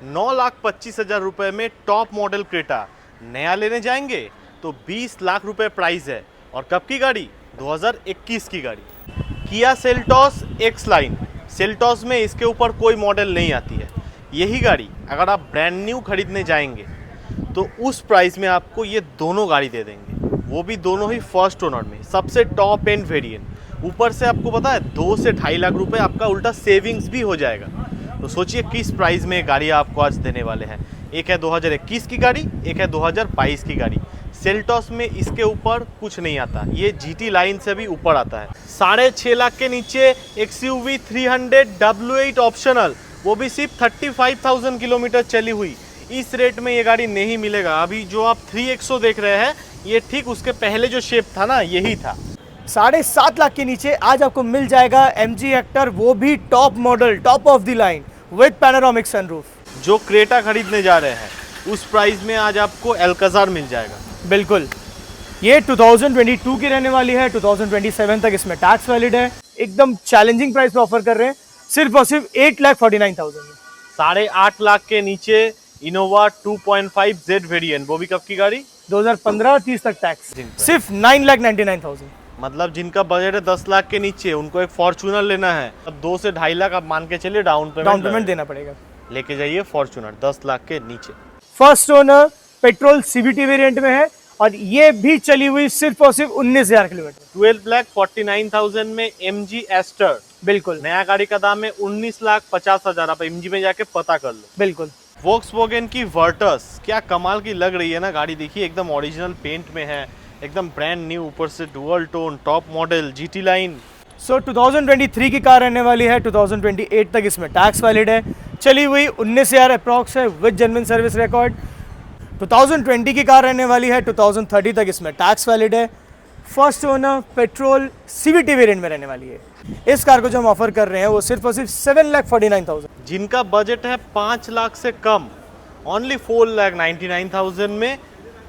9,25,000 रुपए में top model Creta नया लेने जाएंगे तो 20 लाख रुपए प्राइस है। और कब की गाड़ी? 2021 की गाड़ी। Kia Seltos x line. Seltos में इसके ऊपर कोई मॉडल नहीं आती है। यही गाड़ी अगर आप ब्रांड न्यू खरीदने जाएंगे तो उस प्राइस में आपको ये दोनों गाड़ी दे देंगे, वो भी दोनों ही फर्स्ट ओनर में, सबसे टॉप एंड वेरिएंट। ऊपर से आपको पता है 2 से 2.5 लाख रुपए आपका उल्टा सेविंग्स भी हो जाएगा। तो सोचिए किस प्राइस में गाड़ी आपको आज देने वाले हैं। एक है 2021 की गाड़ी, एक है 2022 की गाड़ी। सेल्टॉस में इसके ऊपर कुछ नहीं आता, ये जीटी लाइन से भी ऊपर आता है। 6.5 लाख के नीचे XUV 300 W8 ऑप्शनल, वो भी सिर्फ 35,000 किलोमीटर चली हुई। इस रेट में ये गाड़ी नहीं मिलेगा। अभी जो आप 3XO देख रहे हैं ये ठीक उसके पहले जो शेप था ना, यही था। 7.5 लाख के नीचे आज आपको मिल जाएगा MG हेक्टर, वो भी top model, top of the line with panoramic sunroof. जो क्रेटा खरीदने जा रहे हैं उस प्राइस में आज आपको एल्काजार मिल जाएगा। बिल्कुल, ये 2022 की रहने वाली है, 2027 तक इसमें टैक्स वैलिड है। एकदम चैलेंजिंग प्राइस पे ऑफर कर रहे हैं, सिर्फ और सिर्फ 8,49,000 में। 8.5 लाख के नीचे इनोवा 2.5 Z वेरिएंट, वो भी कब की गाड़ी? 2015-30 तक टैक्स, सिर्फ 9,99,000। मतलब जिनका बजट है 10 लाख के नीचे, उनको एक फॉर्च्यूनर लेना है। अब 2 से 2.5 लाख आप मान के चलिए डाउन पेमेंट देना पड़ेगा। लेके जाइए फॉर्च्यूनर 10 लाख के नीचे। First owner petrol CVT variant में है और ये भी चली हुई सिर्फ और सिर्फ 19,000 किलोमीटर। 12,49,000 में MG एस्टर। बिल्कुल, नया गाड़ी का दाम है 19,50,000। आप MG में जाके पता कर लो। बिल्कुल। वोक्सवैगन की वर्टस क्या कमाल की लग रही है ना गाड़ी। देखिए एकदम ओरिजिनल पेंट में है, एकदम ब्रांड न्यू, ऊपर से dual tone, top model, GT line. 2023 की कार रहने वाली है, 2028 तक इसमें टैक्स वैलिड है। चली हुई 19,000 अप्रॉक्स है विद जेन्युइन सर्विस रिकॉर्ड। 2020 की कार रहने वाली है, 2030 तक इसमें टैक्स वैलिड है। First owner petrol CVT variant में रहने वाली है। इस कार को जो हम ऑफर कर रहे हैं वो सिर्फ और सिर्फ 7,49,000। जिनका बजट है 5 लाख से कम, ओनली 4,99,000 में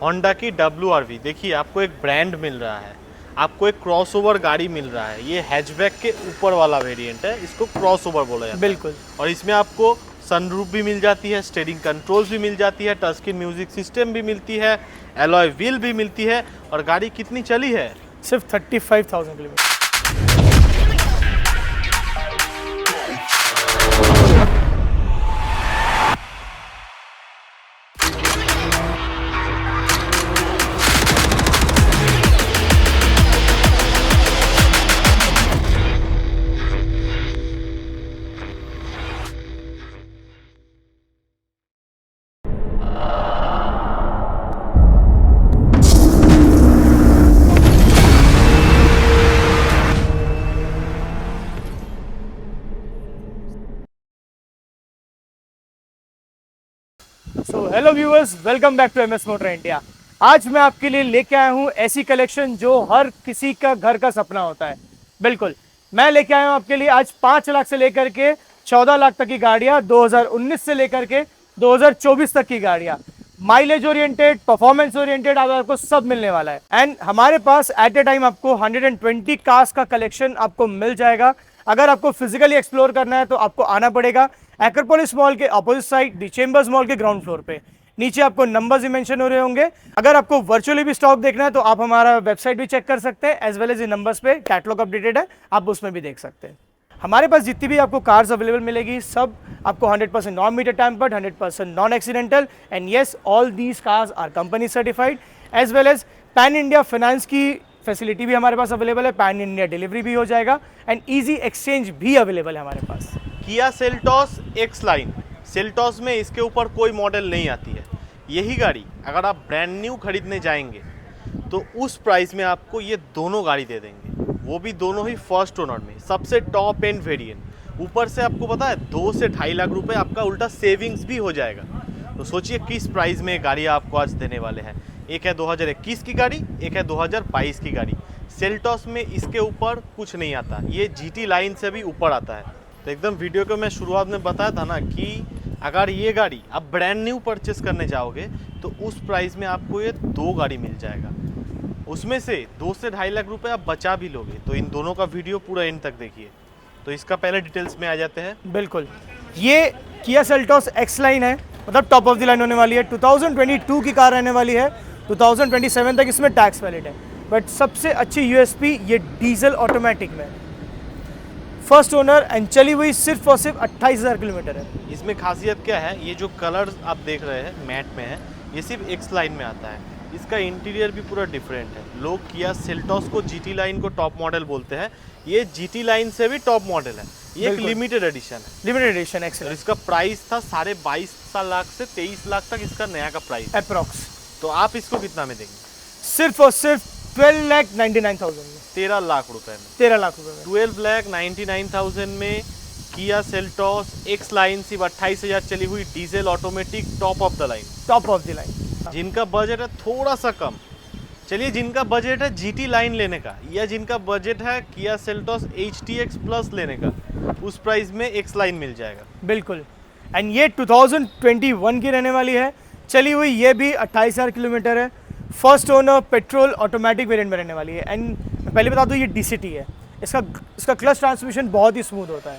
होंडा की WRV। देखिए आपको एक ब्रांड मिल रहा है, आपको एक क्रॉसओवर गाड़ी मिल रहा है। ये हैचबैक के ऊपर वाला वेरिएंट है, इसको क्रॉसओवर बोला जाता है। बिल्कुल। और इसमें आपको सनरूफ भी मिल जाती है, स्टीयरिंग कंट्रोल्स भी मिल जाती है, टच स्क्रीन म्यूजिक सिस्टम भी मिलती है, एलॉय व्हील भी मिलती है। और गाड़ी कितनी चली है? सिर्फ 35,000 kilometre. Hello viewers, welcome back to MS motor India. आज मैं आपके लिए लेके आया हूँ ऐसी कलेक्शन जो हर किसी का घर का सपना होता है। बिल्कुल, मैं लेके आया हूँ आपके लिए आज 5 लाख से लेकर के 14 लाख तक की गाड़ियाँ, 2019 से लेकर के 2024 तक की गाड़ियाँ, माइलेज ओरिएंटेड, परफॉर्मेंस ओरिएंटेड, आपको सब मिलने वाला है। एंड हमारे पास एट ए टाइम आपको 120 कार्स का कलेक्शन आपको मिल जाएगा। अगर आपको फिजिकली एक्सप्लोर करना है तो आपको आना पड़ेगा एक्रोपोलिस मॉल के अपोजिट साइड, दी चेंबर्स मॉल के ग्राउंड फ्लोर पे। नीचे आपको नंबर्स ही मेंशन हो रहे होंगे। अगर आपको वर्चुअली भी स्टॉक देखना है तो आप हमारा वेबसाइट भी चेक कर सकते हैं, as well as in numbers पे कैटलॉग अपडेटेड है, आप उसमें भी देख सकते हैं। हमारे पास जितनी भी आपको कार्स अवेलेबल मिलेगी सब आपको 100% non meter tampered, 100% non accidental, and yes all these cars are company certified, as well as pan India finance की फैसिलिटी भी हमारे पास अवेलेबल है, पैन इंडिया डिलीवरी भी हो जाएगा, एंड ईजी एक्सचेंज भी अवेलेबल है हमारे पास। Kia Seltos x line. Seltos में इसके ऊपर कोई मॉडल नहीं आती है। यही गाड़ी अगर आप ब्रांड न्यू खरीदने जाएंगे तो उस प्राइस में आपको ये दोनों गाड़ी दे देंगे, वो भी दोनों ही फर्स्ट ओनर में, सबसे टॉप एंड वेरिएंट। ऊपर से आपको पता है 2 से 2.5 लाख रुपए आपका उल्टा सेविंग्स भी हो जाएगा। तो सोचिए किस प्राइस में गाड़ी आपको आज देने वाले हैं। एक है 2021 की गाड़ी, एक है 2022 की गाड़ी। सेल्टॉस में इसके ऊपर कुछ नहीं आता, ये GT लाइन से भी ऊपर आता है। तो एकदम वीडियो को मैं शुरुआत में बताया था ना कि अगर ये गाड़ी आप ब्रांड न्यू परचेस करने जाओगे तो उस प्राइस में आपको ये 2 गाड़ी मिल जाएगा। उसमें से 2 से 2.5 लाख रुपए आप बचा भी लोगे। तो इन दोनों का वीडियो पूरा एंड तक देखिए। तो इसका पहले डिटेल्स में आ जाते हैं। बिल्कुल, ये किया सेल्टॉस एक्स लाइन है, मतलब टॉप ऑफ द लाइन होने वाली है। 2022 की कार रहने वाली है, 2027 तक इसमें टैक्स वैलिड है। बट सबसे अच्छी यूएसपी ये डीजल ऑटोमेटिक में, फर्स्ट ओनर एंड चली हुई सिर्फ और सिर्फ 28,000 किलोमीटर है। इसमें खासियत क्या है, ये जो कलर आप देख रहे हैं मैट में है, ये सिर्फ एक्स लाइन में आता है। इसका इंटीरियर भी पूरा डिफरेंट है। लोग किया सेल्टॉस को जीटी लाइन को टॉप मॉडल बोलते हैं, ये जीटी लाइन से भी टॉप मॉडल है। ये एक बिल्कुल। लिमिटेड एडिशन है। लिमिटेड एडिशन और एक्सेल इसका प्राइस था 22.5 लाख से 23 लाख तक इसका नया का प्राइस। अप्रॉक्स, तो आप इसको कितना में देंगे? सिर्फ और सिर्फ 12,99,000 में, 13 लाख रुपए में। 13 लाख रुपए में। 12,99,000 में किया सेल्टॉस एक्स लाइन सिर्फ 28,000 चली हुई diesel automatic top of the line. Top of the line. जिनका बजट है थोड़ा सा कम, चलिए जिनका बजट है जीटी लाइन लेने का, या जिनका बजट है किया सेल्टॉस HTX प्लस लेने का, उस प्राइस में एक्स लाइन मिल जाएगा। बिल्कुल। एंड ये 2021 की रहने वाली है, चली हुई ये भी 28,000 किलोमीटर है। First owner petrol automatic variant में रहने वाली है। एंड पहले बता दूँ ये DCT है, इसका क्लच ट्रांसमिशन बहुत ही स्मूथ होता है।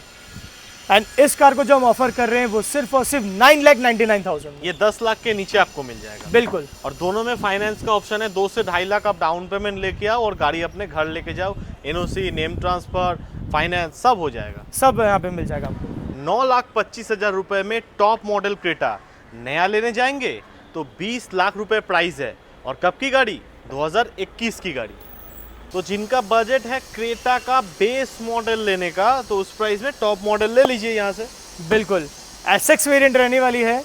एंड इस कार को जो हम ऑफर कर रहे हैं वो सिर्फ और सिर्फ 9,99,000 में। ये 10 लाख के नीचे आपको मिल जाएगा। बिल्कुल। और दोनों में फाइनेंस का ऑप्शन है। 2 से 2.5 लाख आप डाउन पेमेंट लेके आओ और गाड़ी अपने घर लेके जाओ। NOC, नेम ट्रांसफर, फाइनेंस सब हो जाएगा। सब यहाँ पे मिल जाएगा आपको। 9,25,000 रुपए में टॉप मॉडल क्रेटा नया लेने जाएंगे तो 20 लाख रुपए प्राइस है। और कब की गाड़ी? 2021 की गाड़ी। तो जिनका बजट है क्रेटा का बेस मॉडल लेने का, तो उस प्राइस में टॉप मॉडल ले लीजिए यहाँ से। बिल्कुल। SX वेरिएंट रहने वाली है,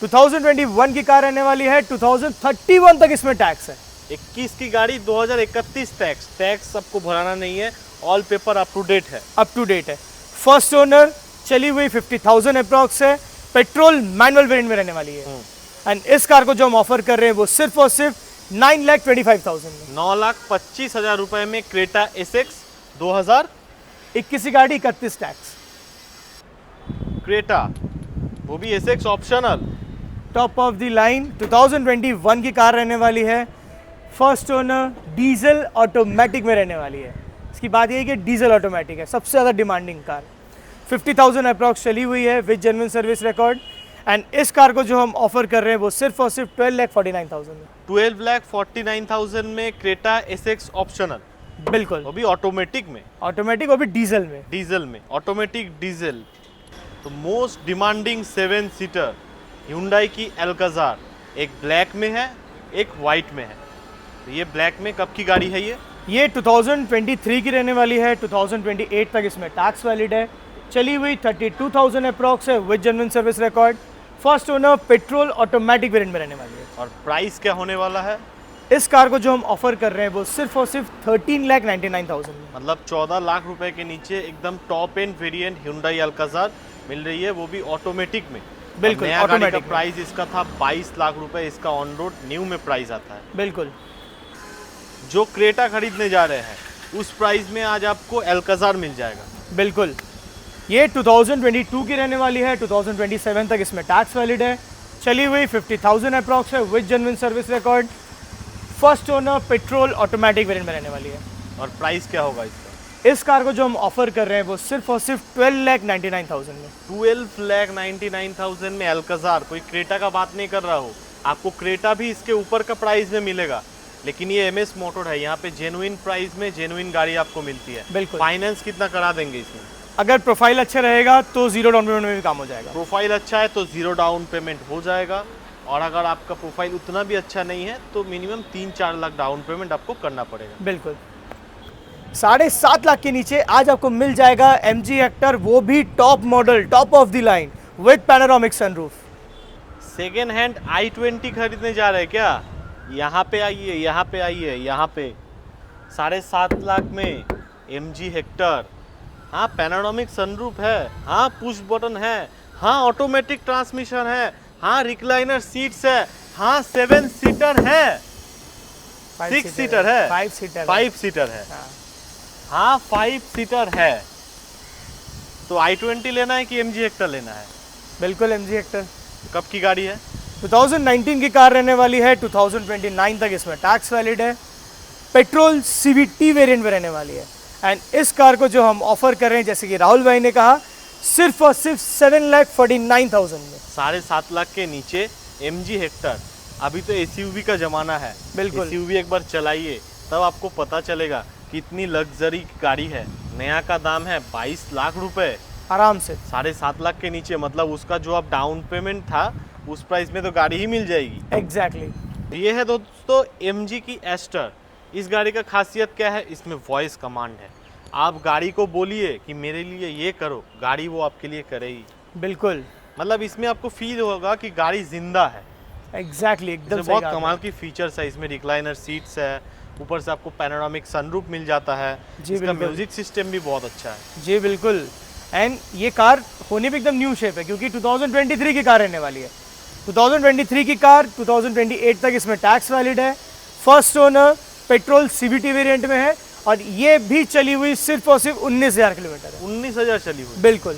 2021 की कार रहने वाली है, 2031 तक इसमें टैक्स है। 21 की गाड़ी 2031 टैक्स सबको भराना नहीं है। All paper up to date है। अप टू डेट है। फर्स्ट ओनर, चली हुई 50,000 अप्रॉक्स है, पेट्रोल मैनुअल वेरिएंट में रहने वाली है। एंड इस कार को जो हम ऑफर कर रहे हैं वो सिर्फ और सिर्फ 9,25,000 में। 9,25,000 रुपए में क्रेटा SX 2021 की गाड़ी, 31 टैक्स। क्रेटा, वो भी SX optional. Top of the line 2021 की कार रहने वाली है। फर्स्ट ओनर, डीजल ऑटोमेटिक में रहने वाली है। इसकी बात यह है कि डीजल ऑटोमेटिक है, सबसे ज़्यादा डिमांडिंग कार। 50,000 अप्रॉक्स चली हुई है with genuine service record. And इस कार को जो हम ऑफर कर रहे हैं वो सिर्फ और सिर्फ 12,49,000 में। 12,49,000 में क्रेटा SX ऑप्शनल। बिल्कुल। वो भी ऑटोमेटिक में। ऑटोमेटिक, वो भी डीजल में। डीजल में, ऑटोमेटिक डीजल। तो मोस्ट डिमांडिंग 7 सीटर Hyundai की एल्काजार, एक ब्लैक में है, एक वाइट में है। तो ये ब्लैक में कब की गाड़ी है? ये 2023 की रहने वाली है, 2028 तक इसमें टैक्स वैलिड है। चली हुई 32,000 अप्रॉक्स है with genuine service record. First owner, petrol automatic variant में रहने वाली है। और प्राइस क्या होने वाला है? इस कार को जो हम ऑफर कर रहे हैं वो सिर्फ और सिर्फ 13,99,000 में। मतलब 14 लाख रुपए के नीचे एकदम top end variant Hyundai Alcazar मिल रही है, वो भी ऑटोमेटिक में। बिल्कुल, नया गाड़ी का ऑटोमेटिक में। प्राइस इसका था 22 लाख रुपए। इसका ऑन रोड न्यू में प्राइस आता है। बिल्कुल। जो क्रेटा खरीदने जा रहे हैं उस प्राइस में आज आपको एल्काजार मिल जाएगा। बिल्कुल। ये 2022 की रहने वाली है, 2027 तक इसमें टैक्स वैलिड है। चली हुई 50,000 अप्रॉक्स है with genuine service record. First owner, petrol automatic variant में रहने वाली है। और प्राइस क्या होगा इसका? इस कार को जो हम ऑफर कर रहे हैं वो सिर्फ और सिर्फ 12,99,000 में। 12,99,000 में एल्काजार। कोई क्रेटा का बात नहीं कर रहा हो, आपको क्रेटा भी इसके ऊपर का प्राइस में मिलेगा। लेकिन ये MS मोटोर्स है, यहाँ पे जेन्युइन प्राइस में जेन्युइन गाड़ी आपको मिलती है। बिल्कुल। फाइनेंस कितना करा देंगे इसमें? अगर प्रोफाइल अच्छा रहेगा तो 0 डाउन पेमेंट में भी काम हो जाएगा। प्रोफाइल अच्छा है तो 0 डाउन पेमेंट हो जाएगा। और अगर आपका प्रोफाइल उतना भी अच्छा नहीं है तो मिनिमम 3-4 लाख डाउन पेमेंट आपको करना पड़ेगा। बिल्कुल। 7.5 लाख के नीचे आज आपको मिल जाएगा MG हेक्टर, वो भी top model, top of the line with panoramic sunroof. Second hand i20 खरीदने जा रहे हैं क्या? यहाँ पे आइए, यहाँ पे आइए, यहाँ पे 7.5 लाख में MG हेक्टर। हाँ, पैनोरामिक सनरूफ है, हाँ पुश बटन है, हाँ ऑटोमेटिक ट्रांसमिशन है, हाँ रिक्लाइनर सीट्स है, हाँ 7 सीटर है, 6 सीटर है, 5 सीटर 5 सीटर है, हाँ 5 सीटर है। तो i20 लेना है कि MG हेक्टर लेना है? बिल्कुल MG हेक्टर। कब की गाड़ी है? 2019 की कार रहने वाली है, 2029 तक इसमें टैक्स वैलिड है। पेट्रोल CVT वेरिएंट में रहने वाली है। एंड इस कार को जो हम ऑफर कर रहे हैं, जैसे कि राहुल भाई ने कहा, सिर्फ और सिर्फ 7,49,000 में। 7.5 लाख के नीचे MG हेक्टर। अभी तो SUV का जमाना है, बिल्कुल। SUV एक बार चलाइए तब आपको पता चलेगा कितनी लग्जरी गाड़ी है। नया का दाम है 22 लाख रुपए आराम से। 7.5 लाख के नीचे, मतलब उसका जो आप डाउन पेमेंट था उस प्राइस में तो गाड़ी ही मिल जाएगी। एग्जैक्टली। ये है दोस्तों MG की एस्टर। इस गाड़ी का खासियत क्या है, इसमें वॉइस कमांड है। आप गाड़ी को बोलिए कि मेरे लिए ये करो, गाड़ी वो आपके लिए करेगी। बिल्कुल। मतलब इसमें आपको फील होगा कि गाड़ी जिंदा है। एग्जैक्टली, एकदम इसमें सही बहुत कहा कमाल आपने। की फीचर्स है। इसमें रिक्लाइनर सीट्स है, ऊपर से आपको पैनोरामिक सनरूफ मिल जाता है। जी, इसका बिल्कुल। म्यूजिक सिस्टम भी बहुत अच्छा है। जी बिल्कुल। एंड ये कार होने भी एकदम न्यू शेप है, क्योंकि 2023 की कार रहने वाली है। 2023 की कार 2028 तक इसमें टैक्स वैलिड है। First owner, petrol CVT variant में है, और ये भी चली हुई सिर्फ और सिर्फ 19,000 किलोमीटर है। 19,000 चली हुई। बिल्कुल।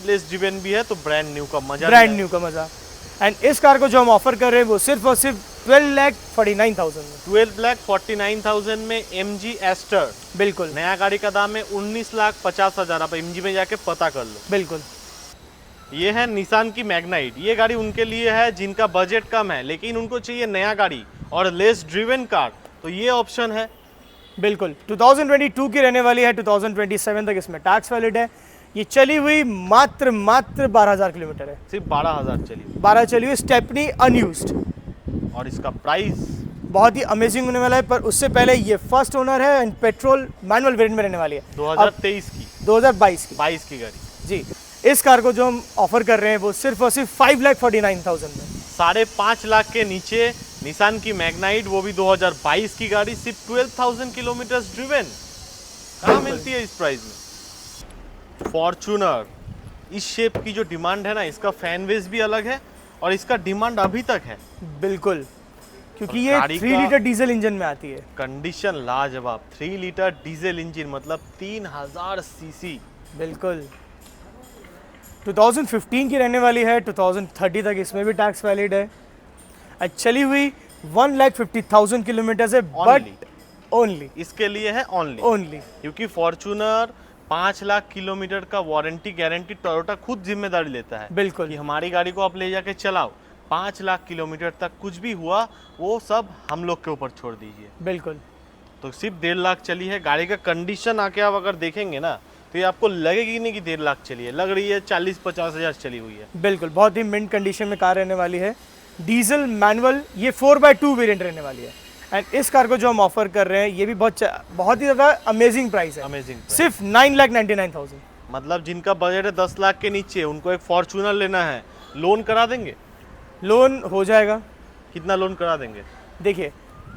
लेस ड्रिवन भी है तो ब्रांड न्यू का मजा। ब्रांड न्यू का मजा। एंड इस कार को जो हम ऑफर कर रहे हैं वो सिर्फ और सिर्फ 12,49,000 में। 12,49,000 में MG एस्टर। बिल्कुल। नया गाड़ी का दाम है 19,50,000। आप MG में जाके पता कर लो। बिल्कुल। ये है निसान की मैग्नाइट। ये गाड़ी उनके लिए है जिनका बजट कम है लेकिन उनको चाहिए नया गाड़ी और लेस ड्रिवन कार, तो ये ऑप्शन है। बिल्कुल। 2022 की रहने वाली है, 2027 तक इसमें टैक्स वैलिड है। ये चली हुई मात्र 12,000 किलोमीटर है। सिर्फ 12,000 चली हुई। 12 चली हुई, स्टेपनी अनयूज्ड। और इसका प्राइस बहुत ही अमेजिंग होने वाला है। पर उससे पहले ये फर्स्ट ओनर है एंड पेट्रोल मैनुअल वेरिएंट में रहने वाली है। 2023 की, 2022 की। 22 की गाड़ी। जी। इस कार को जो हम ऑफर कर रहे हैं वो सिर्फ और सिर्फ 5,49,000 में। 5.5 लाख के नीचे निसान की मैग्नाइट, वो भी 2022 की गाड़ी, सिर्फ 12,000 किलोमीटर ड्रिवन। कहाँ मिलती है इस प्राइस में? फॉर्च्यूनर। इस शेप की जो डिमांड है ना, इसका फैन बेस भी अलग है और इसका डिमांड अभी तक है। बिल्कुल, क्योंकि और ये गाड़ी 3 का- लीटर डीजल इंजन में आती है। कंडीशन लाजवाब। 3 लीटर डीजल इंजन, मतलब 3000 सीसी। बिल्कुल। 2015 की रहने वाली है, 2030 तक इसमें भी टैक्स वैलिड है। चली हुई 1,50,000 किलोमीटर है, बट ओनली इसके लिए है ओनली। ओनली क्योंकि फॉर्च्यूनर 5 लाख किलोमीटर का वारंटी गारंटी टोयोटा खुद जिम्मेदारी लेता है। बिल्कुल। कि हमारी गाड़ी को आप ले जाके चलाओ, 5 लाख किलोमीटर तक कुछ भी हुआ वो सब हम लोग के ऊपर छोड़ दीजिए। बिल्कुल। तो सिर्फ 1.5 लाख चली है। गाड़ी का कंडीशन आके आप अगर देखेंगे ना तो ये आपको लगेगी नहीं कि 1.5 लाख चली है, लग रही है 40-50 हज़ार चली हुई है। बिल्कुल, बहुत ही मिंट कंडीशन में कार रहने वाली है। डीजल मैनुअल, ये 4x2 वेरिएंट रहने वाली है। एंड इस कार को जो हम ऑफर कर रहे हैं ये भी बहुत ही ज़्यादा अमेजिंग प्राइस है। अमेजिंग। सिर्फ 9,99,000। मतलब जिनका बजट है 10 लाख के नीचे, उनको एक फॉर्च्यूनर लेना है, लोन करा देंगे। लोन हो जाएगा। कितना लोन करा देंगे? देखिए,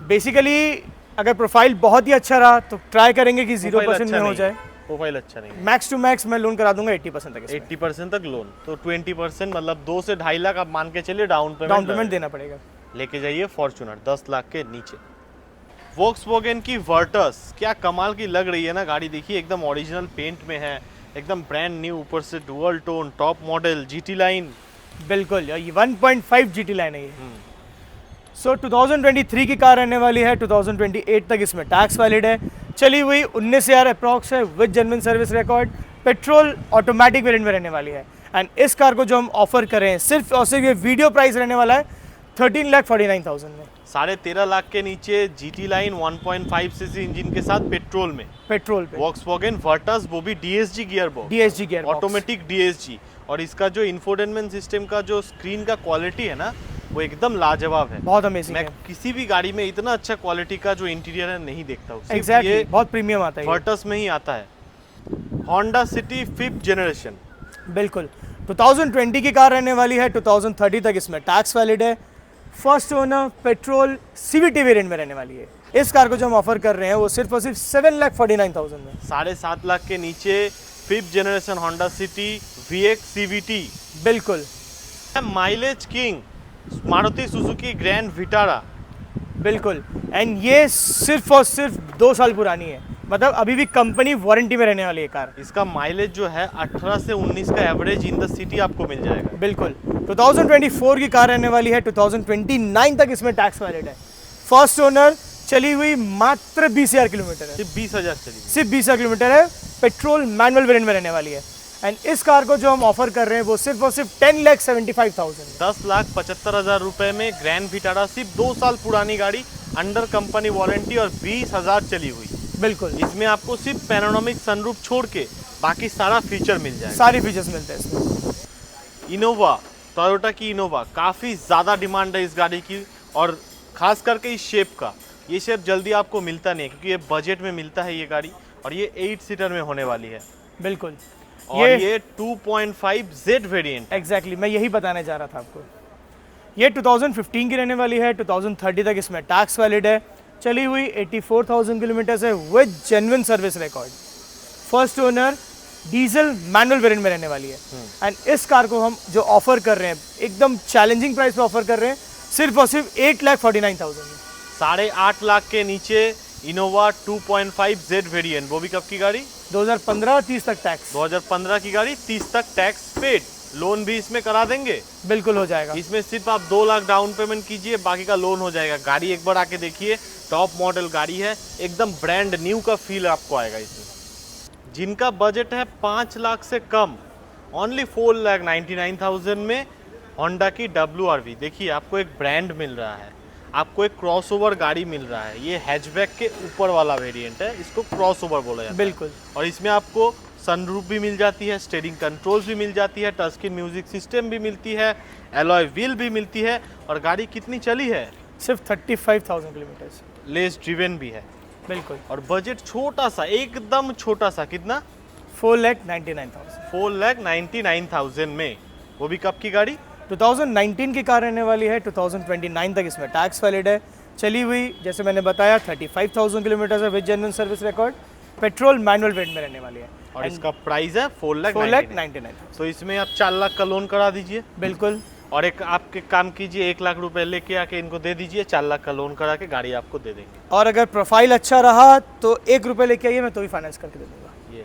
बेसिकली अगर प्रोफाइल बहुत ही अच्छा रहा तो ट्राई करेंगे कि 0% में हो जाए। प्रोफाइल अच्छा नहीं है। मैक्स टू मैक्स मैं लोन करा दूंगा 80% तक। 80% तक लोन, तो 20% मतलब 2 से 2.5 लाख आप मान के चलिए डाउन पेमेंट देना पड़ेगा। लेके जाइए फॉर्च्यूनर 10 लाख के नीचे। वोक्सवैगन की वर्टस, क्या कमाल की लग रही है ना गाड़ी। देखिए एकदम ओरिजिनल पेंट में है, एकदम ब्रांड न्यू, ऊपर से dual tone, top model, GT line. बिल्कुल, ये 1.5 GT लाइन है ये। सो 2023 की कार रहने वाली है, 2028 तक इसमें टैक्स वैलिड है। चली हुई 19,000 अप्रॉक्स है with genuine service record. Petrol automatic variant में रहने वाली है। एंड इस कार को जो हम ऑफर करें सिर्फ और सिर्फ ये वीडियो प्राइस रहने वाला है 13,49,000 में। 13.5 लाख के नीचे GT लाइन 1.5 सीसी इंजन के साथ पेट्रोल में। पेट्रोल पे वोक्सवैगन वर्टस, वो भी DSG gear box, DSG gear automatic DSG। और इसका जो इंफोटेनमेंट सिस्टम का जो स्क्रीन का क्वालिटी है ना, वो एकदम लाजवाब है। बहुत अमेजिंग मैं है। किसी भी गाड़ी में इतना अच्छा क्वालिटी का जो इंटीरियर है नहीं देखता हूँ। एग्जैक्टली, ये बहुत प्रीमियम आता है ये। वर्टस में ही आता है। Honda city 5th generation. बिल्कुल, 2020 की कार रहने वाली है, 2030 तक इसमें टैक्स वैलिड है। First owner, petrol CVT variant में रहने वाली है। इस कार को जो हम ऑफर कर रहे हैं वो सिर्फ और सिर्फ 7,49,000 में। 7.5 लाख के नीचे 5th generation Honda city VX CVT। बिल्कुल। Mileage king Maruti Suzuki grand Vitara. बिल्कुल, एंड ये सिर्फ और सिर्फ 2 साल पुरानी है, मतलब अभी भी कंपनी वारंटी में रहने वाली है कार। इसका माइलेज जो है 18 से 19 का एवरेज इन द सिटी आपको मिल जाएगा। बिल्कुल, 2024 की कार रहने वाली है, 2029 तक इसमें टैक्स वैलिड है। फर्स्ट ओनर, चली हुई मात्र 20,000 किलोमीटर है। सिर्फ 20,000 चली। सिर्फ 20,000 किलोमीटर है। पेट्रोल मैनुअल वेरिएंट में रहने वाली है। एंड इस कार को जो हम ऑफर कर रहे हैं वो सिर्फ और सिर्फ 10,75,000। 10,75,000 रुपए में ग्रैंड विटारा, सिर्फ 2 साल पुरानी गाड़ी, अंडर कंपनी वारंटी और 20,000 चली हुई। बिल्कुल, इसमें आपको सिर्फ पैनोरामिक सनरूफ छोड़ के बाकी सारा फीचर मिल जाएगा। सारी फीचर्स मिलते हैं इसमें। इनोवा, टोयोटा की इनोवा, काफ़ी ज़्यादा डिमांड है इस गाड़ी की, और खास करके इस शेप का। ये शेप जल्दी आपको मिलता नहीं है क्योंकि ये बजट में मिलता है ये गाड़ी, और ये 8 सीटर में होने वाली है। बिल्कुल, और ये 2.5 Z वेरिएंट। एग्जैक्टली मैं यही बताने जा रहा था आपको। ये 2015 की रहने वाली है, 2030 तक इसमें टैक्स वैलिड है, चली हुई 84,000 किलोमीटर है with genuine service record. First owner, diesel manual variant में रहने वाली है। एंड इस कार को हम जो ऑफर कर रहे हैं एकदम चैलेंजिंग प्राइस पे ऑफर कर रहे हैं, सिर्फ और सिर्फ 8,49,000 में। 8.5 लाख के नीचे इनोवा 2.5 Z वेरिएंट, वो भी कब की गाड़ी? 2015 30 तक टैक्स। 2015 की गाड़ी, 30 तक टैक्स पेड। लोन भी इसमें करा देंगे, बिल्कुल हो जाएगा। इसमें सिर्फ आप 2 लाख डाउन पेमेंट कीजिए, बाकी का लोन हो जाएगा। गाड़ी एक बार आके देखिए, टॉप मॉडल गाड़ी है, एकदम ब्रांड न्यू का फील आपको आएगा इसमें। जिनका बजट है 5 लाख से कम, ओनली 4,99,000 में होंडा की WRV। देखिए आपको एक ब्रांड मिल रहा है, आपको एक क्रॉसओवर गाड़ी मिल रहा है। ये हैचबैक के ऊपर वाला वेरिएंट है, इसको क्रॉसओवर बोला जाता है। बिल्कुल, और इसमें आपको सनरूफ भी मिल जाती है, स्टीयरिंग कंट्रोल्स भी मिल जाती है, टच स्क्रीन म्यूजिक सिस्टम भी मिलती है, एलॉय व्हील भी मिलती है। और गाड़ी कितनी चली है? सिर्फ 35,000 किलोमीटर। लेस ड्रिवन भी है। बिल्कुल, और बजट छोटा सा, एकदम छोटा सा, कितना? 4,99,000। 4,99,000 में, वो भी कब की गाड़ी? 2019 की कार रहने वाली है, 2029 तक इसमें टैक्स वैलिड है, चली हुई जैसे मैंने बताया 35,000 किलोमीटर है with genuine service record, petrol manual variant में रहने वाली है। और इसका प्राइस है 4,99,000। तो इसमें आप 4 लाख का लोन करा दीजिए। बिल्कुल, और एक आपके काम कीजिए, 1 लाख रुपए लेके आके इनको दे दीजिए, 4 लाख का लोन करा के गाड़ी आपको दे देंगे। और अगर प्रोफाइल अच्छा रहा तो 1 रुपये लेके आइए, मैं तो भी फाइनेंस करके दे दूंगा। ये